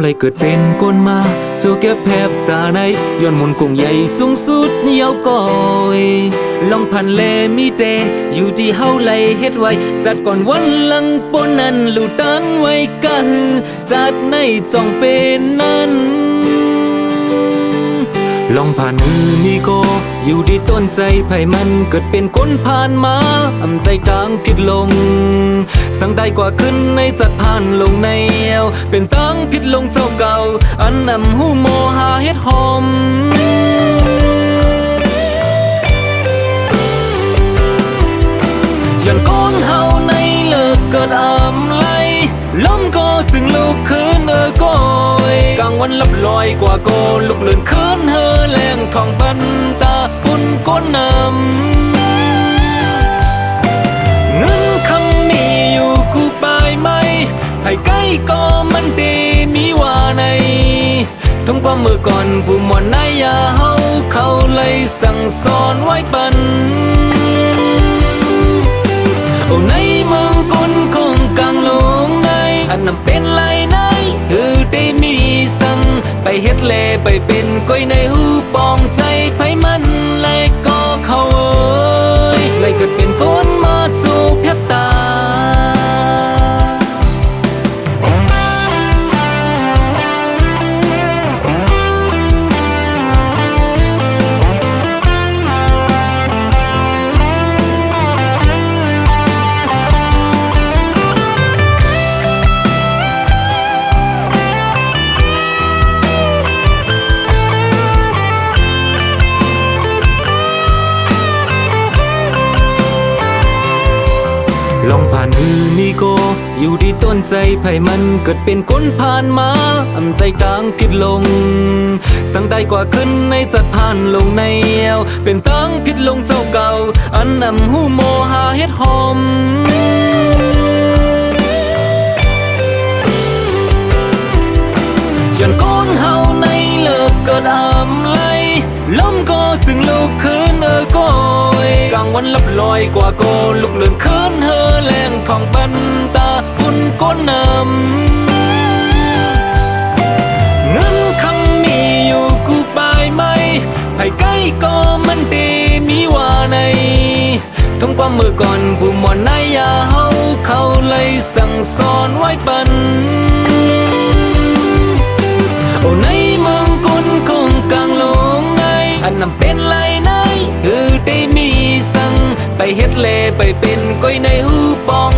เลยเกิดเป็นก้นมาเจ้าเก็บแผบตาในย้อนมนต์กงใหญ่สูงสุดยาวก่อยลองพันเลมีเตอยู่ที่เฮาเลยเฮ็ดไว้จัดก่อนวันหลังปนนั้นลูตันไว้กะฮือจัดในจ้องเป็นนั้นลองผ่านมือมีโกอยู่ที่ต้นใจไผ่มันเกิดเป็นคนผ่านมาอำใจต่างผิดลงสั่งได้กว่าขึ้นในจัดผ่านลงในแอวเป็นตั้งผิดลงเจ้าเก่าอันนำหูโมหาเฮ็ดหอมย้อนก้นเฮาในเลิกเกิดอำไลล้มก็จึงลุกขึ้นก้อยกลางวันลับลอยกว่าโกลุกเลื่อนขึ้นแรงทองปันตาปุ่นก้นนำเงินคำมีอยู่กูปายไหมให้ใกล้ก็มันดีมีว่าในทั้งความมือก่อนผู้หมอนนายยาเฮาเขาเลยสั่งสอนไว้ปันโอ้ในเมืองก้นคงกลางลงไงอันนั้นเป็นไรไหนได้มีสั่งไปเฮ็ดเลไปเป็นก้อยในหูปองใจไผมันและก็เขาเลยเกิดเป็นคนมาจูบแทบตาลองผ่านมือมีโกอยู่ที่ต้นใจไผ่มันเกิดเป็นคนผ่านมาอำใจต่างผิดลงสั่งได้กว่าขึ้นในจัดผ่านลงในแอวเป็นตั้งผิดลงเจ้าเก่าอันนำหูโมหาเฮ็ดหอมย้อนก้นเฮาในเลิกเกิดอำไลล้มก็จึงลุกขึ้นก้อยกลางวันลับลอยกว่าโกลุกเลื่อนขึ้นแรงทองปันตาปุ่นก้นนำเงินคำมีอยู่กูปายไหมให้ใกล้ก็มันดีมีว่าในทั้งความมือก่อนผู้หมอนนายยาเฮาเขาเลยสั่งสอนไว้ปันโอ้ในเมืองก้นคงกลางลงไงอันนั้นเป็นไรไหนได้มีสั่งไปเฮ็ดเลไปเป็นก้อยในหูปอง